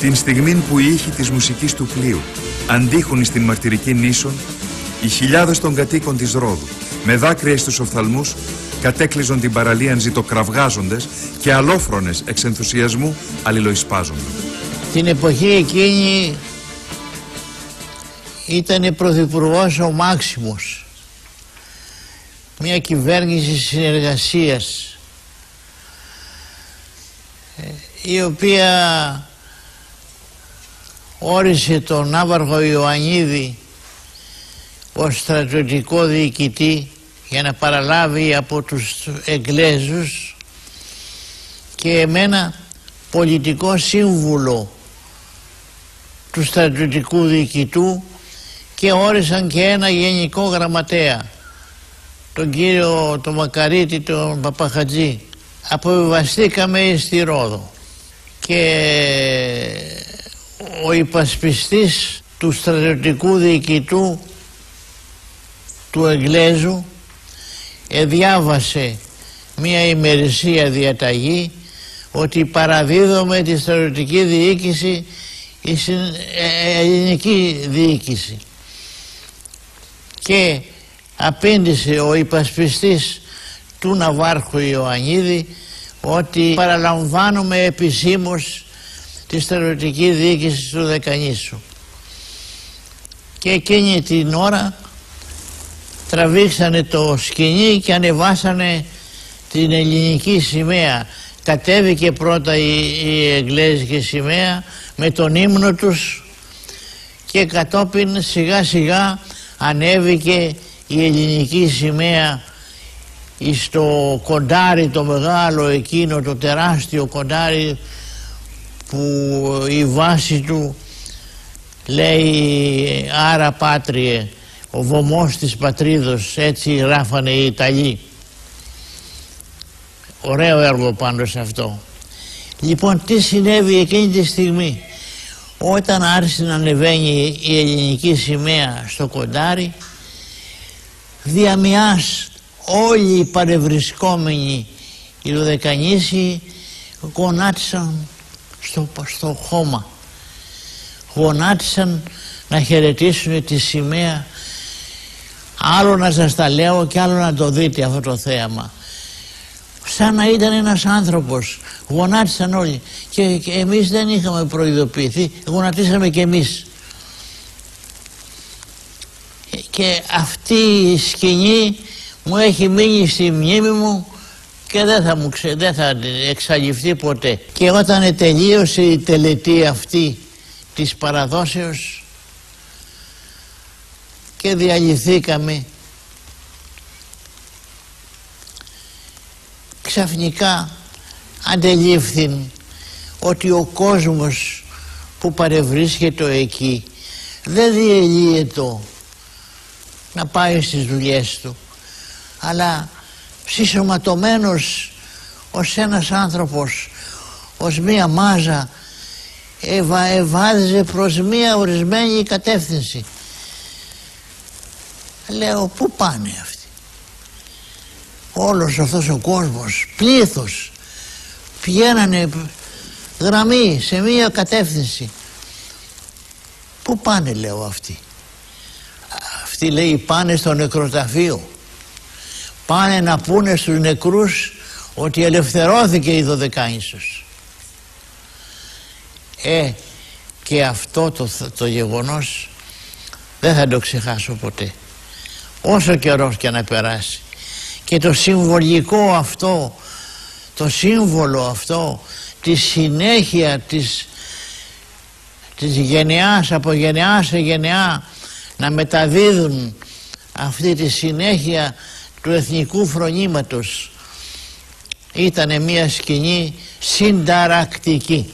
Την στιγμή που οι ήχοι της μουσικής του πλοίου αντίχουν στην μαρτυρική νήσον, οι χιλιάδες των κατοίκων της Ρόδου, με δάκρυα στους οφθαλμούς, κατέκλυζον την παραλία ζητοκραυγάζοντες και αλόφρονες εξ ενθουσιασμού αλληλοεισπάζονται. Την εποχή εκείνη ήταν πρωθυπουργός ο Μάξιμος, μια κυβέρνηση συνεργασίας, η οποία όρισε τον ναύαρχο Ιωαννίδη ως στρατιωτικό διοικητή για να παραλάβει από τους Εγγλέζους και εμένα πολιτικό σύμβουλο του στρατιωτικού διοικητού, και όρισαν και ένα γενικό γραμματέα, τον κύριο τον Μακαρίτη, τον Παπαχατζή. Αποβιβαστήκαμε στη Ρόδο και ο υπασπιστής του στρατιωτικού διοικητού του Εγγλέζου διάβασε μία ημερησία διαταγή ότι παραδίδουμε τη στρατιωτική διοίκηση στην ελληνική διοίκηση, και απήντησε ο υπασπιστής του ναυάρχου Ιωαννίδη ότι παραλαμβάνουμε επισήμως τη στρατιωτική διοίκηση του Δεκανήσου. Και εκείνη την ώρα τραβήξανε το σκηνή και ανεβάσανε την ελληνική σημαία. Κατέβηκε πρώτα η εγγλέζικη σημαία με τον ύμνο τους και κατόπιν σιγά σιγά ανέβηκε η ελληνική σημαία στο κοντάρι το μεγάλο εκείνο, το τεράστιο κοντάρι που η βάση του λέει «Άρα Πάτριε», ο βωμός της πατρίδος, έτσι γράφανε οι Ιταλοί. Ωραίο έργο πάντως αυτό. Λοιπόν, τι συνέβη εκείνη τη στιγμή? Όταν άρχισε να ανεβαίνει η ελληνική σημαία στο κοντάρι, διαμοιάς όλοι οι παρευρισκόμενοι οι Δωδεκανήσιοι γονάτισαν στο χώμα. Γονάτισαν να χαιρετήσουν τη σημαία. Άλλο να σας τα λέω και άλλο να το δείτε αυτό το θέαμα. Σαν να ήταν ένας άνθρωπος. Γονάτισαν όλοι. Και εμείς δεν είχαμε προειδοποιηθεί. Γονατίσαμε και εμείς. Και αυτή η σκηνή μου έχει μείνει στη μνήμη μου και δεν θα εξαλειφθεί ποτέ. Και όταν τελείωσε η τελετή αυτή της παραδόσεως και διαλυθήκαμε, ξαφνικά αντελήφθην ότι ο κόσμος που παρευρίσκεται εκεί δεν διελύεται να πάει στις δουλειές του, αλλά συσσωματωμένος ως ένας άνθρωπος, ως μία μάζα, ευάδιζε προς μία ορισμένη κατεύθυνση. Λέω, πού πάνε αυτοί? Όλος αυτός ο κόσμος, πλήθος, πηγαίνανε γραμμή σε μία κατεύθυνση. Πού πάνε, λέω, αυτοί? Αυτοί, λέει, πάνε στο νεκροταφείο. Πάνε να πούνε στους νεκρούς ότι ελευθερώθηκε η Δωδεκάνησος. Και αυτό το γεγονός δεν θα το ξεχάσω ποτέ, όσο καιρός και να περάσει. Και το συμβολικό αυτό, το σύμβολο αυτό, τη συνέχεια της γενεάς, από γενεά σε γενεά, να μεταδίδουν αυτή τη συνέχεια του εθνικού φρονήματος, ήταν μια σκηνή συνταρακτική.